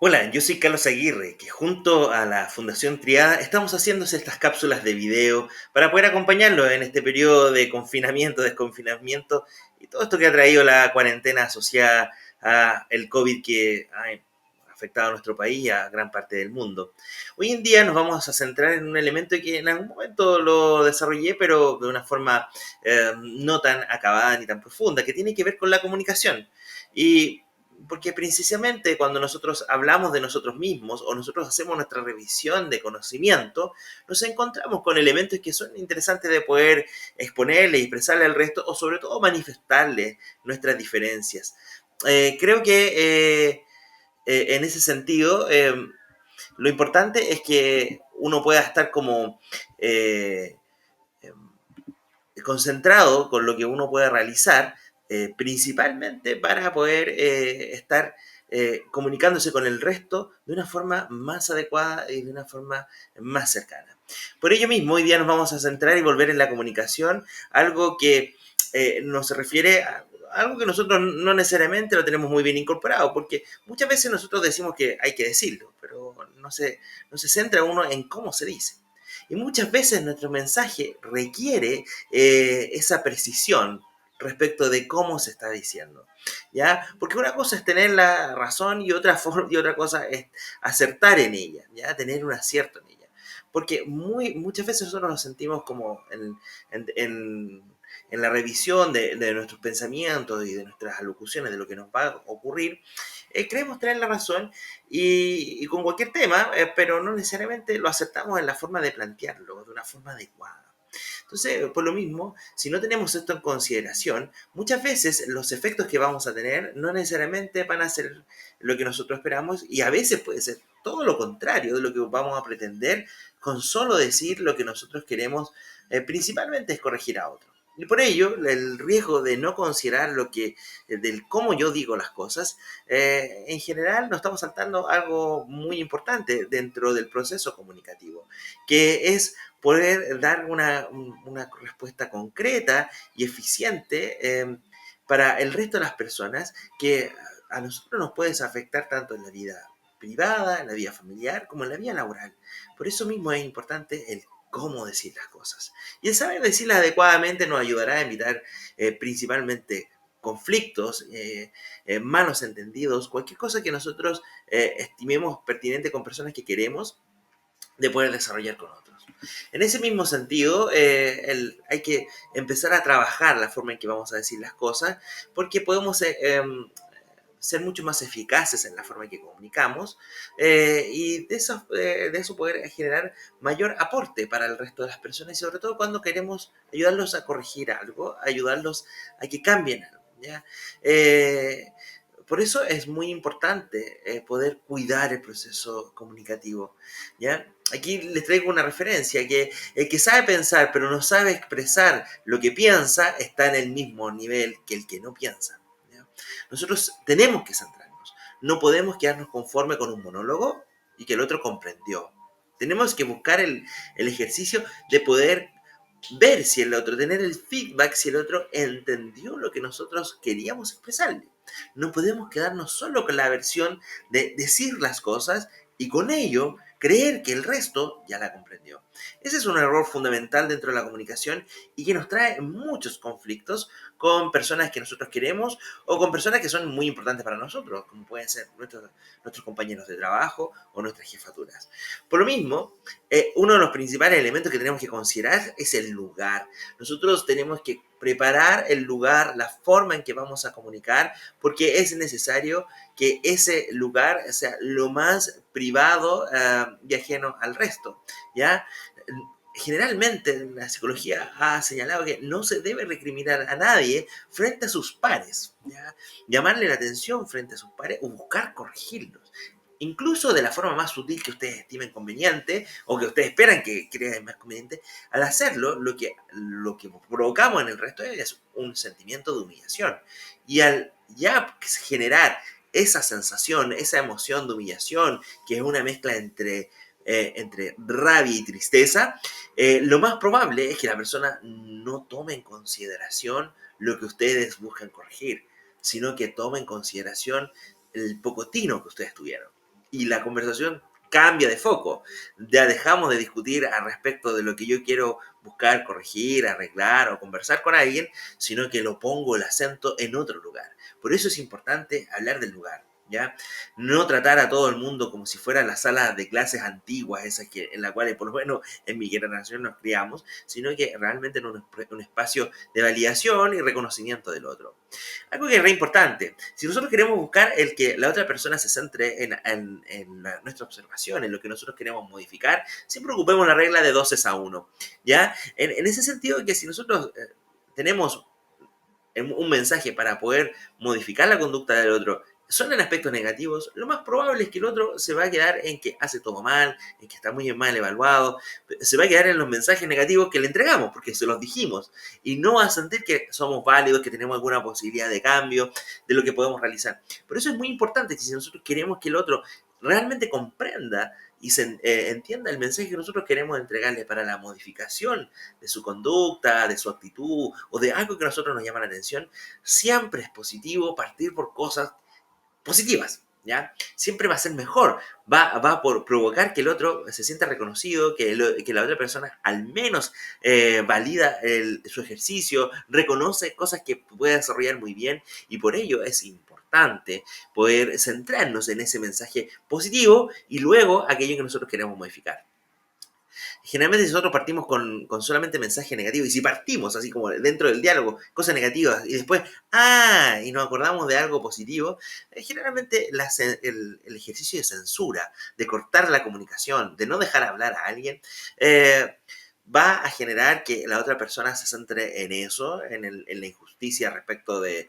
Hola, yo soy Carlos Aguirre, que junto a la Fundación Triada estamos haciéndose estas cápsulas de video para poder acompañarlos en este periodo de confinamiento, desconfinamiento y todo esto que ha traído la cuarentena asociada a el COVID que ha afectado a nuestro país y a gran parte del mundo. Hoy en día nos vamos a centrar en un elemento que en algún momento lo desarrollé, pero de una forma no tan acabada ni tan profunda, que tiene que ver con la comunicación. Y porque precisamente cuando nosotros hablamos de nosotros mismos o nosotros hacemos nuestra revisión de conocimiento, nos encontramos con elementos que son interesantes de poder exponerle y expresarle al resto o sobre todo manifestarle nuestras diferencias. Creo que en ese sentido, lo importante es que uno pueda estar como eh, concentrado con lo que uno puede realizar, principalmente para poder estar comunicándose con el resto de una forma más adecuada y de una forma más cercana. Por ello mismo, hoy día nos vamos a centrar y volver en la comunicación, algo que nos refiere a algo que nosotros no necesariamente lo tenemos muy bien incorporado, porque muchas veces nosotros decimos que hay que decirlo, pero no se centra uno en cómo se dice. Y muchas veces nuestro mensaje requiere esa precisión respecto de cómo se está diciendo, ¿ya? Porque una cosa es tener la razón y otra cosa es acertar en ella, ¿ya? Tener un acierto en ella. Porque muchas veces nosotros nos sentimos como en la revisión de nuestros pensamientos y de nuestras alocuciones, de lo que nos va a ocurrir, creemos tener la razón y con cualquier tema, pero no necesariamente lo aceptamos en la forma de plantearlo, de una forma adecuada. Entonces, por lo mismo, si no tenemos esto en consideración, muchas veces los efectos que vamos a tener no necesariamente van a ser lo que nosotros esperamos y a veces puede ser todo lo contrario de lo que vamos a pretender con solo decir lo que nosotros queremos, principalmente es corregir a otros. Y por ello, el riesgo de no considerar del cómo yo digo las cosas, en general nos estamos saltando algo muy importante dentro del proceso comunicativo, que es poder dar una respuesta concreta y eficiente para el resto de las personas que a nosotros nos puede afectar tanto en la vida privada, en la vida familiar, como en la vida laboral. Por eso mismo es importante el cómo decir las cosas. Y el saber decirlas adecuadamente nos ayudará a evitar principalmente conflictos, malos entendidos, cualquier cosa que nosotros estimemos pertinente con personas que queremos de poder desarrollar con otros. En ese mismo sentido, hay que empezar a trabajar la forma en que vamos a decir las cosas, porque podemos ser mucho más eficaces en la forma en que comunicamos y de eso poder generar mayor aporte para el resto de las personas y sobre todo cuando queremos ayudarlos a corregir algo, ayudarlos a que cambien algo. ¿Ya? Por eso es muy importante poder cuidar el proceso comunicativo. ¿Ya? Aquí les traigo una referencia, que el que sabe pensar pero no sabe expresar lo que piensa está en el mismo nivel que el que no piensa. ¿Ya? Nosotros tenemos que centrarnos. No podemos quedarnos conforme con un monólogo y que el otro comprendió. Tenemos que buscar el ejercicio de poder ver si el otro, tener el feedback si el otro entendió lo que nosotros queríamos expresarle. No podemos quedarnos solo con la versión de decir las cosas y con ello creer que el resto ya la comprendió. Ese es un error fundamental dentro de la comunicación y que nos trae muchos conflictos con personas que nosotros queremos o con personas que son muy importantes para nosotros, como pueden ser nuestros compañeros de trabajo o nuestras jefaturas. Por lo mismo, uno de los principales elementos que tenemos que considerar es el lugar. Nosotros tenemos que preparar el lugar, la forma en que vamos a comunicar, porque es necesario que ese lugar sea lo más privado y ajeno al resto, ¿ya? Generalmente la psicología ha señalado que no se debe recriminar a nadie frente a sus pares, ¿ya? Llamarle la atención frente a sus pares o buscar corregirlos incluso de la forma más sutil que ustedes estimen conveniente o que ustedes esperan que crean más conveniente, al hacerlo, lo que provocamos en el resto es un sentimiento de humillación. Y al ya generar esa sensación, esa emoción de humillación, que es una mezcla entre rabia y tristeza, lo más probable es que la persona no tome en consideración lo que ustedes buscan corregir, sino que tome en consideración el poco tino que ustedes tuvieron. y la conversación cambia de foco. Ya dejamos de discutir al respecto de lo que yo quiero buscar, corregir, arreglar o conversar con alguien, sino que lo pongo el acento en otro lugar. Por eso es importante hablar del lugar, ¿ya? No tratar a todo el mundo como si fueran las salas de clases antiguas, esas que, en las cuales por lo menos en mi generación nos criamos, sino que realmente en un espacio de validación y reconocimiento del otro. Algo que es re importante, si nosotros queremos buscar el que la otra persona se centre en nuestra observación, en lo que nosotros queremos modificar, siempre ocupemos la regla de 2 es a 1, ¿ya? En ese sentido que si nosotros tenemos un mensaje para poder modificar la conducta del otro son en aspectos negativos, lo más probable es que el otro se va a quedar en que hace todo mal, en que está muy mal evaluado, se va a quedar en los mensajes negativos que le entregamos, porque se los dijimos, y no va a sentir que somos válidos, que tenemos alguna posibilidad de cambio, de lo que podemos realizar. Por eso es muy importante que si nosotros queremos que el otro realmente comprenda y entienda el mensaje que nosotros queremos entregarle para la modificación de su conducta, de su actitud o de algo que a nosotros nos llama la atención, siempre es positivo partir por cosas positivas, ¿ya? Siempre va a ser mejor, va por provocar que el otro se sienta reconocido, que la otra persona al menos valida su ejercicio, reconoce cosas que puede desarrollar muy bien y por ello es importante poder centrarnos en ese mensaje positivo y luego aquello que nosotros queremos modificar. Generalmente si nosotros partimos con solamente mensaje negativo, y si partimos así como dentro del diálogo, cosas negativas, y después, y nos acordamos de algo positivo, generalmente el ejercicio de censura, de cortar la comunicación, de no dejar hablar a alguien, va a generar que la otra persona se centre en eso, en la injusticia respecto de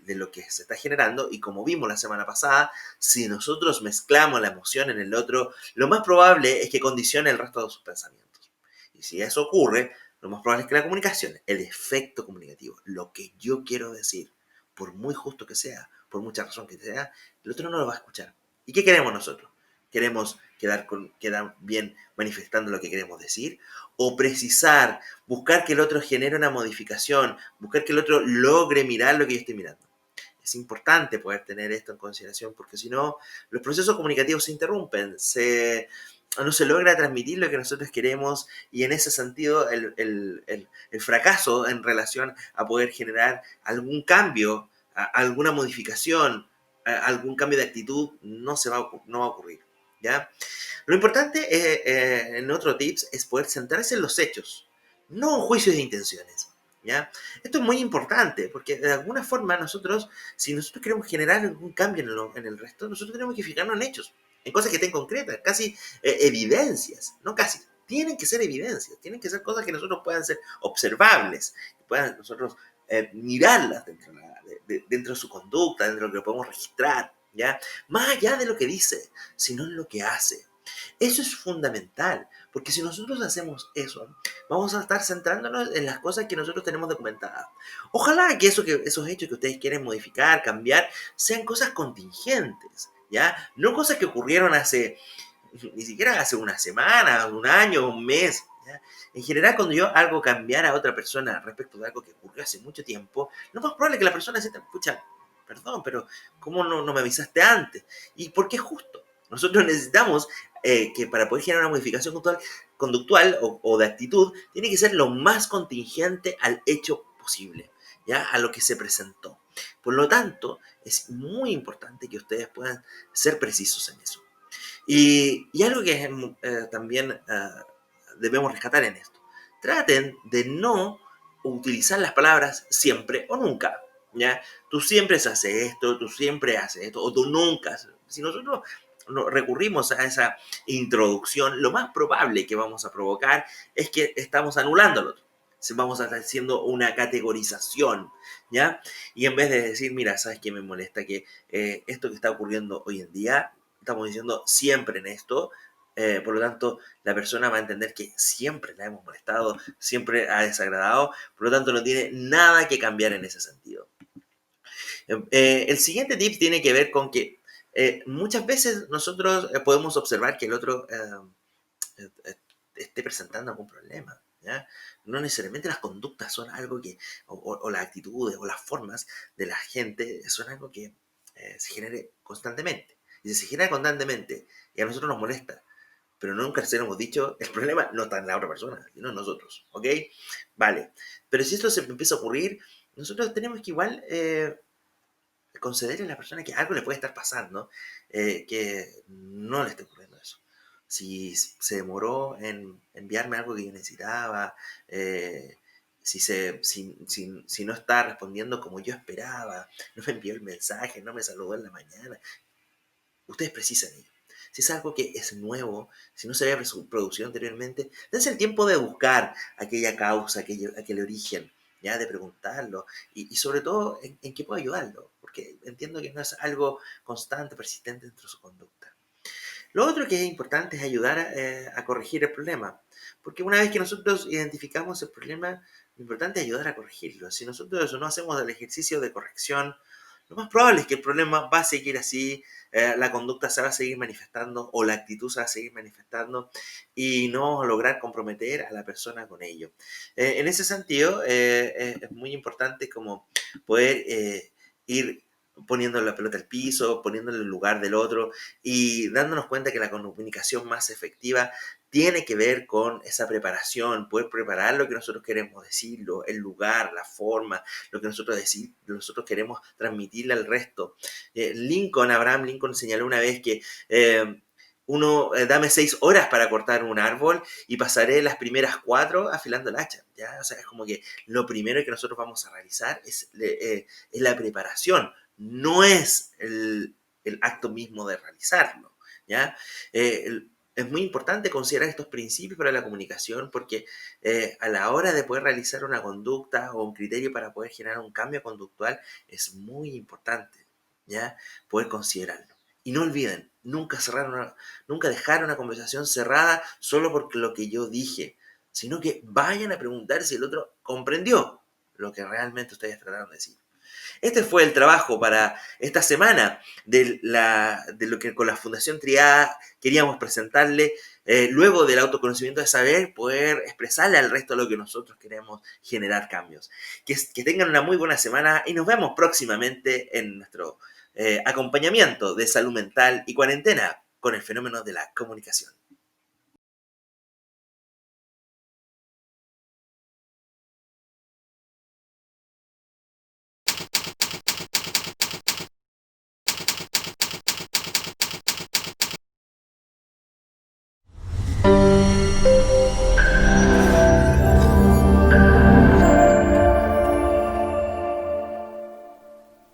lo que se está generando, y como vimos la semana pasada, si nosotros mezclamos la emoción en el otro, lo más probable es que condicione el resto de sus pensamientos. Y si eso ocurre, lo más probable es que la comunicación, el efecto comunicativo, lo que yo quiero decir, por muy justo que sea, por mucha razón que sea, el otro no lo va a escuchar. ¿Y qué queremos nosotros? ¿Queremos quedar bien manifestando lo que queremos decir? ¿O precisar, buscar que el otro genere una modificación, buscar que el otro logre mirar lo que yo estoy mirando? Es importante poder tener esto en consideración porque si no, los procesos comunicativos se interrumpen, no se logra transmitir lo que nosotros queremos y en ese sentido el fracaso en relación a poder generar algún cambio, alguna modificación, algún cambio de actitud no va a ocurrir. ¿Ya? Lo importante en otro tips es poder centrarse en los hechos, no en juicios de intenciones. ¿Ya? Esto es muy importante porque de alguna forma nosotros, si nosotros queremos generar algún cambio en el resto, nosotros tenemos que fijarnos en hechos, en cosas que estén concretas, casi evidencias, no casi, tienen que ser evidencias, tienen que ser cosas que nosotros puedan ser observables, que puedan nosotros mirarlas dentro de su conducta, dentro de lo que podemos registrar, ¿ya? Más allá de lo que dice, sino en lo que hace. Eso es fundamental, porque si nosotros hacemos eso, vamos a estar centrándonos en las cosas que nosotros tenemos documentadas. Ojalá que esos hechos que ustedes quieren modificar, cambiar, sean cosas contingentes, ¿ya? No cosas que ocurrieron ni siquiera hace una semana, un año, un mes, ¿ya? En general, cuando yo algo cambiara a otra persona respecto de algo que ocurrió hace mucho tiempo, lo más probable es que la persona sienta, escucha, perdón, pero ¿cómo no me avisaste antes? Y porque es justo. Nosotros necesitamos que para poder generar una modificación conductual o de actitud, tiene que ser lo más contingente al hecho posible, ¿ya? A lo que se presentó. Por lo tanto, es muy importante que ustedes puedan ser precisos en eso. Y algo que también debemos rescatar en esto. Traten de no utilizar las palabras siempre o nunca. ¿Ya? Tú siempre haces esto, tú siempre haces esto, o tú nunca. Si nosotros recurrimos a esa introducción, lo más probable que vamos a provocar es que estamos anulando al otro. Vamos a estar haciendo una categorización, ¿ya? Y en vez de decir, mira, ¿sabes qué me molesta? Que esto que está ocurriendo hoy en día, estamos diciendo siempre en esto, por lo tanto, la persona va a entender que siempre la hemos molestado, siempre ha desagradado, por lo tanto, no tiene nada que cambiar en ese sentido. El siguiente tip tiene que ver con que muchas veces nosotros podemos observar que el otro esté presentando algún problema. ¿Ya? No necesariamente las conductas son algo que, o las actitudes o las formas de la gente son algo que se genere constantemente. y se genera constantemente y a nosotros nos molesta, pero nunca se lo hemos dicho, el problema no está en la otra persona, sino en nosotros, ¿ok? Vale, pero si esto se empieza a ocurrir, nosotros tenemos que igual concederle a la persona que algo le puede estar pasando, que no le esté ocurriendo eso. Si se demoró en enviarme algo que yo necesitaba, si no está respondiendo como yo esperaba, no me envió el mensaje, no me saludó en la mañana, ustedes precisan ello. Si es algo que es nuevo, si no se había producido anteriormente, dense el tiempo de buscar aquella causa, aquel origen, ya de preguntarlo y sobre todo en qué puedo ayudarlo, porque entiendo que no es algo constante, persistente dentro de su conducta. Lo otro que es importante es ayudar a corregir el problema, porque una vez que nosotros identificamos el problema, lo importante es ayudar a corregirlo. Si nosotros no hacemos el ejercicio de corrección, lo más probable es que el problema va a seguir así, la conducta se va a seguir manifestando o la actitud se va a seguir manifestando y no vamos a lograr comprometer a la persona con ello. En ese sentido, es muy importante como poder ir poniendo la pelota al piso, poniéndole en el lugar del otro y dándonos cuenta que la comunicación más efectiva tiene que ver con esa preparación, poder preparar lo que nosotros queremos decirlo, el lugar, la forma, lo que nosotros queremos transmitirle al resto. Abraham Lincoln señaló una vez que dame 6 horas para cortar un árbol y pasaré las primeras 4 afilando el hacha, ¿ya? O sea, es como que lo primero que nosotros vamos a realizar es la preparación, no es el acto mismo de realizarlo, ¿ya? Es muy importante considerar estos principios para la comunicación porque a la hora de poder realizar una conducta o un criterio para poder generar un cambio conductual es muy importante, ¿ya? Poder considerarlo. Y no olviden, nunca dejar una conversación cerrada solo porque lo que yo dije, sino que vayan a preguntar si el otro comprendió lo que realmente ustedes trataron de decir. Este fue el trabajo para esta semana de lo que con la Fundación Triada queríamos presentarle, luego del autoconocimiento de saber, poder expresarle al resto lo que nosotros queremos generar cambios. Que tengan una muy buena semana y nos vemos próximamente en nuestro acompañamiento de salud mental y cuarentena con el fenómeno de la comunicación.